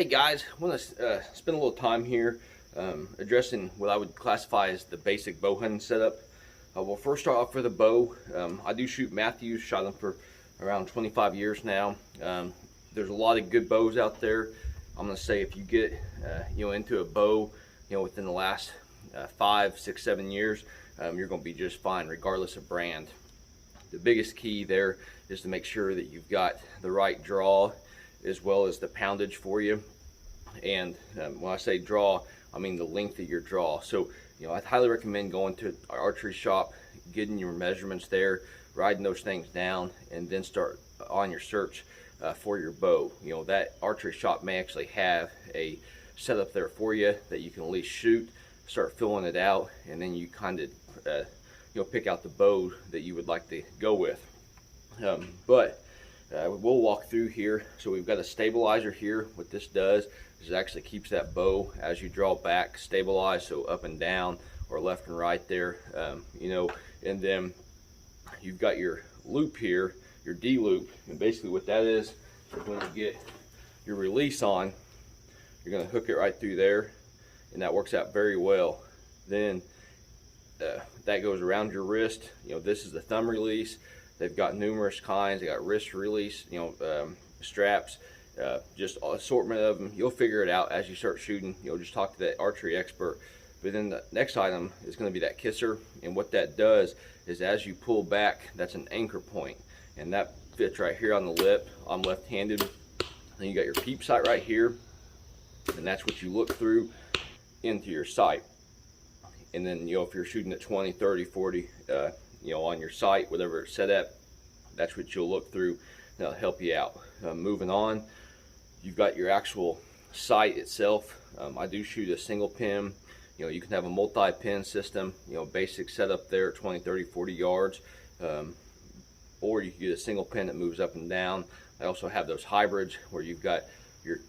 Hey guys, I want to spend a little time here addressing what I would classify as the basic bow hunting setup. We'll first start off with a bow. I do shoot Matthews, shot them for around 25 years now. There's a lot of good bows out there. I'm going to say if you get into a bow within the last 5, 6, 7 years, you're going to be just fine regardless of brand. The biggest key there is to make sure that you've got the right draw as well as the poundage for you. And when I say draw, I mean the length of your draw. So I'd highly recommend going to our archery shop, getting your measurements there, writing those things down, and then start on your search for your bow. That archery shop may actually have a setup there for you that you can at least shoot, start filling it out, and then you kind of pick out the bow that you would like to go with. We'll walk through here. So we've got a stabilizer here. What this does is it actually keeps that bow as you draw back stabilized, so up and down or left and right there. And then you've got your loop here, your D loop, and basically what that is when you get your release on, you're going to hook it right through there, and that works out very well. Then that goes around your wrist. This is the thumb release. They've got numerous kinds. They got wrist release, straps, just an assortment of them. You'll figure it out as you start shooting. Just talk to that archery expert. But then the next item is going to be that kisser, and what that does is as you pull back, that's an anchor point, and that fits right here on the lip. I'm left-handed. Then you got your peep sight right here, and that's what you look through into your sight. And then if you're shooting at 20, 30, 40, on your sight, whatever it's set at, that's what you'll look through. That'll help you out. Moving on, you've got your actual sight itself. I do shoot a single pin. You can have a multi-pin system, basic setup there at 20, 30, 40 yards, or you can get a single pin that moves up and down. I also have those hybrids where you've got your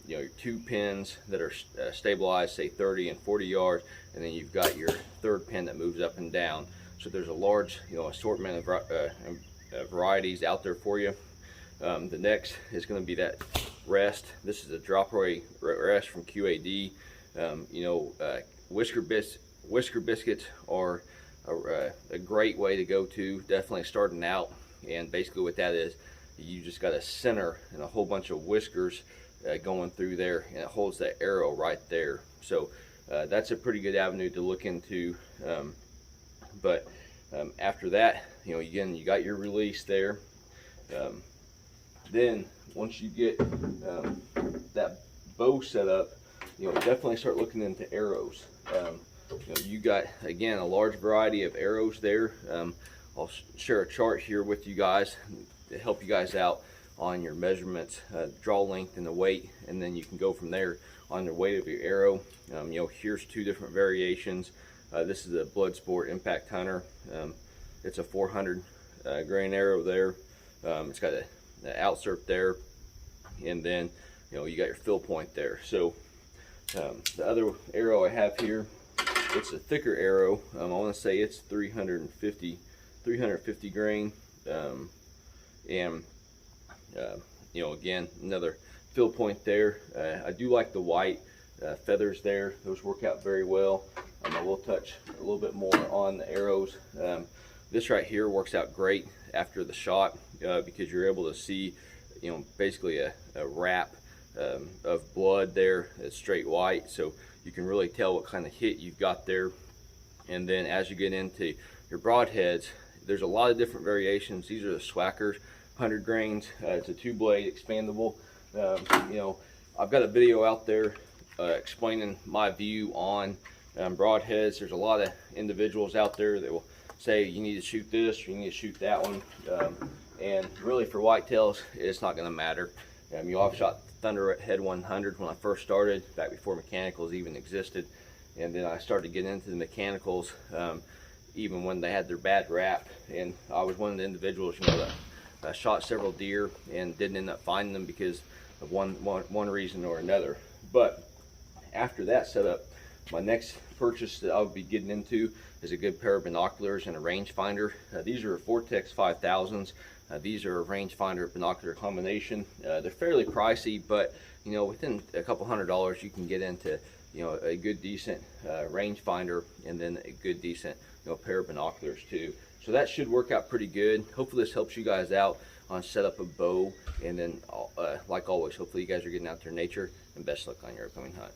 your 2 pins that are stabilized, say 30 and 40 yards, and then you've got your 3rd pin that moves up and down. So there's a large assortment of varieties out there for you. The next is going to be that rest. This is a drop rest from QAD. Whisker biscuits are a great way to go to, definitely starting out. And basically what that is, you just got a center and a whole bunch of whiskers going through there, and it holds that arrow right there. So that's a pretty good avenue to look into. After that, again, you got your release there. Then once you get that bow set up, definitely start looking into arrows. You got, again, a large variety of arrows there. I'll share a chart here with you guys to help you guys out on your measurements, draw length and the weight, and then you can go from there on the weight of your arrow. Here's 2 different variations. This is a Bloodsport Impact Hunter. It's a 400 grain arrow there. It's got an outsert there, and then you got your fill point there. So the other arrow I have here, it's a thicker arrow. I want to say it's 350 grain, and again, another fill point there. I do like the white feathers there. Those work out very well. I will touch a little bit more on the arrows. This right here works out great after the shot because you're able to see, basically a wrap of blood there. It's straight white, so you can really tell what kind of hit you've got there. And then as you get into your broadheads, there's a lot of different variations. These are the Swackers 100 grains. It's a 2-blade expandable. I've got a video out there explaining my view on broadheads. There's a lot of individuals out there that will say you need to shoot this or you need to shoot that one, and really for whitetails it's not going to matter. I've shot Thunderhead 100 when I first started, back before mechanicals even existed, and then I started getting into the mechanicals even when they had their bad rap, and I was one of the individuals that shot several deer and didn't end up finding them because of one reason or another. But after that setup, my next purchase that I'll be getting into is a good pair of binoculars and a rangefinder. These are Vortex 5000s. These are a rangefinder binocular combination. They're fairly pricey, but you know, within a couple $100 you can get into, you know, a good decent rangefinder, and then a good decent, you know, pair of binoculars too. So that should work out pretty good. Hopefully this helps you guys out on setup of bow, and then like always, hopefully you guys are getting out there in nature, and best luck on your upcoming hunt.